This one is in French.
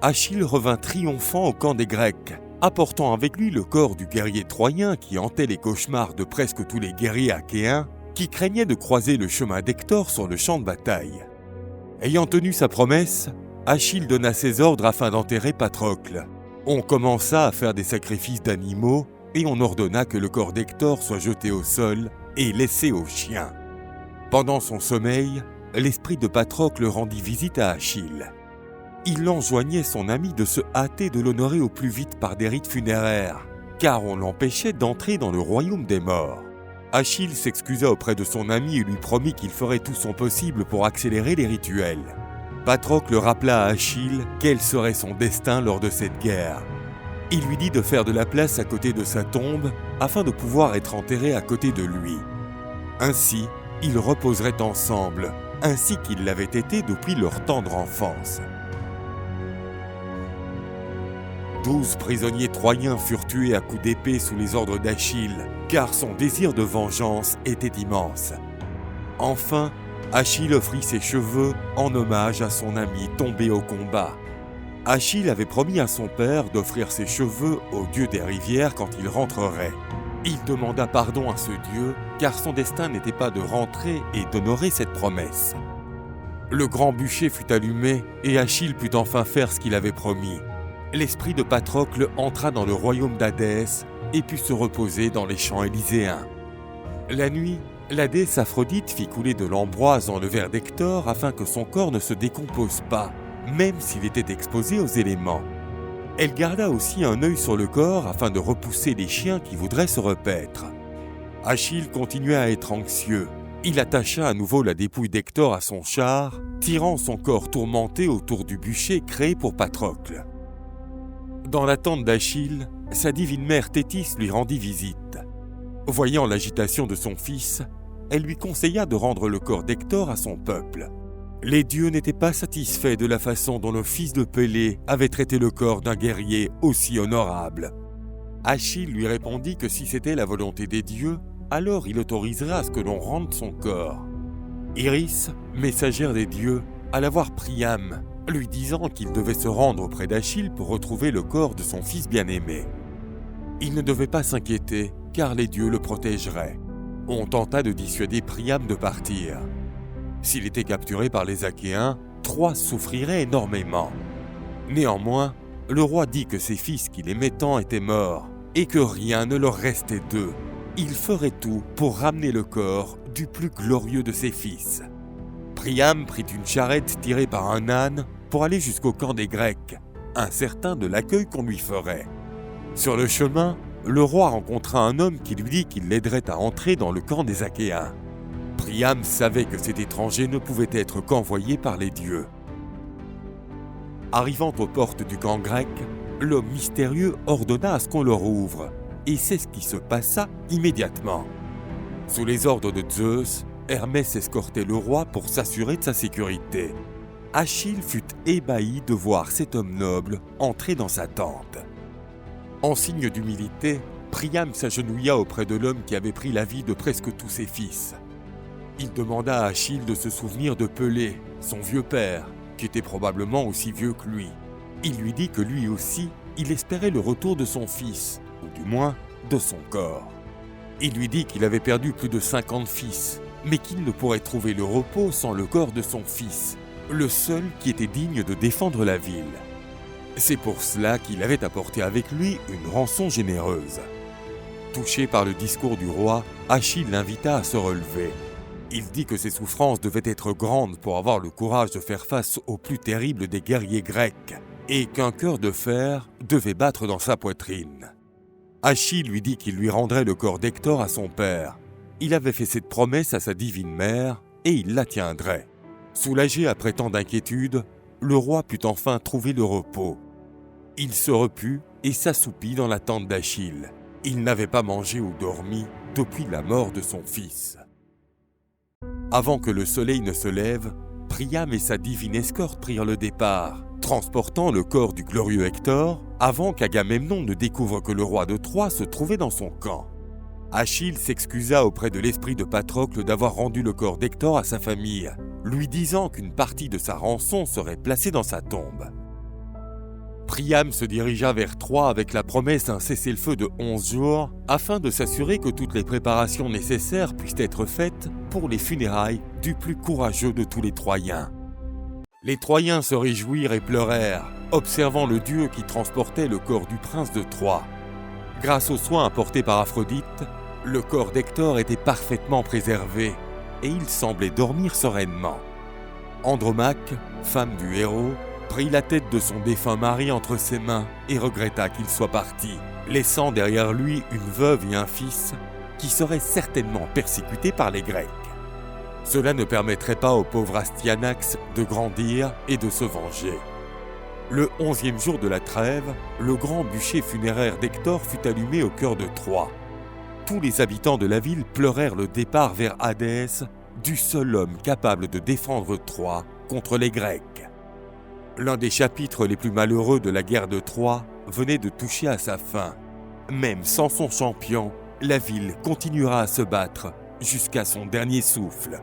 Achille revint triomphant au camp des Grecs, apportant avec lui le corps du guerrier troyen qui hantait les cauchemars de presque tous les guerriers achéens qui craignaient de croiser le chemin d'Hector sur le champ de bataille. Ayant tenu sa promesse, Achille donna ses ordres afin d'enterrer Patrocle. On commença à faire des sacrifices d'animaux et on ordonna que le corps d'Hector soit jeté au sol et laissé aux chiens. Pendant son sommeil, l'esprit de Patrocle rendit visite à Achille. Il enjoignait son ami de se hâter de l'honorer au plus vite par des rites funéraires, car on l'empêchait d'entrer dans le royaume des morts. Achille s'excusa auprès de son ami et lui promit qu'il ferait tout son possible pour accélérer les rituels. Patrocle rappela à Achille quel serait son destin lors de cette guerre. Il lui dit de faire de la place à côté de sa tombe afin de pouvoir être enterré à côté de lui. Ainsi, ils reposeraient ensemble, ainsi qu'ils l'avaient été depuis leur tendre enfance. 12 prisonniers troyens furent tués à coups d'épée sous les ordres d'Achille, car son désir de vengeance était immense. Enfin, Achille offrit ses cheveux en hommage à son ami tombé au combat. Achille avait promis à son père d'offrir ses cheveux au dieu des rivières quand il rentrerait. Il demanda pardon à ce dieu, car son destin n'était pas de rentrer et d'honorer cette promesse. Le grand bûcher fut allumé et Achille put enfin faire ce qu'il avait promis. L'esprit de Patrocle entra dans le royaume d'Hadès et put se reposer dans les champs élyséens. La nuit, la déesse Aphrodite fit couler de l'ambroise dans le verre d'Hector afin que son corps ne se décompose pas, même s'il était exposé aux éléments. Elle garda aussi un œil sur le corps afin de repousser les chiens qui voudraient se repaître. Achille continuait à être anxieux. Il attacha à nouveau la dépouille d'Hector à son char, tirant son corps tourmenté autour du bûcher créé pour Patrocle. Dans la tente d'Achille, sa divine mère Thétis lui rendit visite. Voyant l'agitation de son fils, elle lui conseilla de rendre le corps d'Hector à son peuple. Les dieux n'étaient pas satisfaits de la façon dont le fils de Pélée avait traité le corps d'un guerrier aussi honorable. Achille lui répondit que si c'était la volonté des dieux, alors il autoriserait à ce que l'on rende son corps. Iris, messagère des dieux, alla voir Priam, lui disant qu'il devait se rendre auprès d'Achille pour retrouver le corps de son fils bien-aimé. Il ne devait pas s'inquiéter, car les dieux le protégeraient. On tenta de dissuader Priam de partir. S'il était capturé par les Achéens, Troie souffrirait énormément. Néanmoins, le roi dit que ses fils qu'il aimait tant étaient morts, et que rien ne leur restait d'eux. Il ferait tout pour ramener le corps du plus glorieux de ses fils. Priam prit une charrette tirée par un âne pour aller jusqu'au camp des Grecs, incertain de l'accueil qu'on lui ferait. Sur le chemin, le roi rencontra un homme qui lui dit qu'il l'aiderait à entrer dans le camp des Achéens. Priam savait que cet étranger ne pouvait être qu'envoyé par les dieux. Arrivant aux portes du camp grec, l'homme mystérieux ordonna à ce qu'on leur ouvre, et c'est ce qui se passa immédiatement. Sous les ordres de Zeus, Hermès escortait le roi pour s'assurer de sa sécurité. Achille fut ébahi de voir cet homme noble entrer dans sa tente. En signe d'humilité, Priam s'agenouilla auprès de l'homme qui avait pris la vie de presque tous ses fils. Il demanda à Achille de se souvenir de Pelée, son vieux père, qui était probablement aussi vieux que lui. Il lui dit que lui aussi, il espérait le retour de son fils, ou du moins de son corps. Il lui dit qu'il avait perdu plus de 50 fils, mais qu'il ne pourrait trouver le repos sans le corps de son fils, le seul qui était digne de défendre la ville. C'est pour cela qu'il avait apporté avec lui une rançon généreuse. Touché par le discours du roi, Achille l'invita à se relever. Il dit que ses souffrances devaient être grandes pour avoir le courage de faire face au plus terrible des guerriers grecs, et qu'un cœur de fer devait battre dans sa poitrine. Achille lui dit qu'il lui rendrait le corps d'Hector à son père. Il avait fait cette promesse à sa divine mère, et il la tiendrait. Soulagé après tant d'inquiétude, le roi put enfin trouver le repos. Il se reput et s'assoupit dans la tente d'Achille. Il n'avait pas mangé ou dormi depuis la mort de son fils. Avant que le soleil ne se lève, Priam et sa divine escorte prirent le départ, transportant le corps du glorieux Hector avant qu'Agamemnon ne découvre que le roi de Troie se trouvait dans son camp. Achille s'excusa auprès de l'esprit de Patrocle d'avoir rendu le corps d'Hector à sa famille, lui disant qu'une partie de sa rançon serait placée dans sa tombe. Priam se dirigea vers Troie avec la promesse d'un cessez-le-feu de 11 jours afin de s'assurer que toutes les préparations nécessaires puissent être faites pour les funérailles du plus courageux de tous les Troyens. Les Troyens se réjouirent et pleurèrent, observant le dieu qui transportait le corps du prince de Troie. Grâce aux soins apportés par Aphrodite, le corps d'Hector était parfaitement préservé et il semblait dormir sereinement. Andromaque, femme du héros, prit la tête de son défunt mari entre ses mains et regretta qu'il soit parti, laissant derrière lui une veuve et un fils qui seraient certainement persécutés par les Grecs. Cela ne permettrait pas au pauvre Astyanax de grandir et de se venger. Le 11e jour de la trêve, le grand bûcher funéraire d'Hector fut allumé au cœur de Troie. Tous les habitants de la ville pleurèrent le départ vers Hadès du seul homme capable de défendre Troie contre les Grecs. L'un des chapitres les plus malheureux de la guerre de Troie venait de toucher à sa fin. Même sans son champion, la ville continuera à se battre jusqu'à son dernier souffle.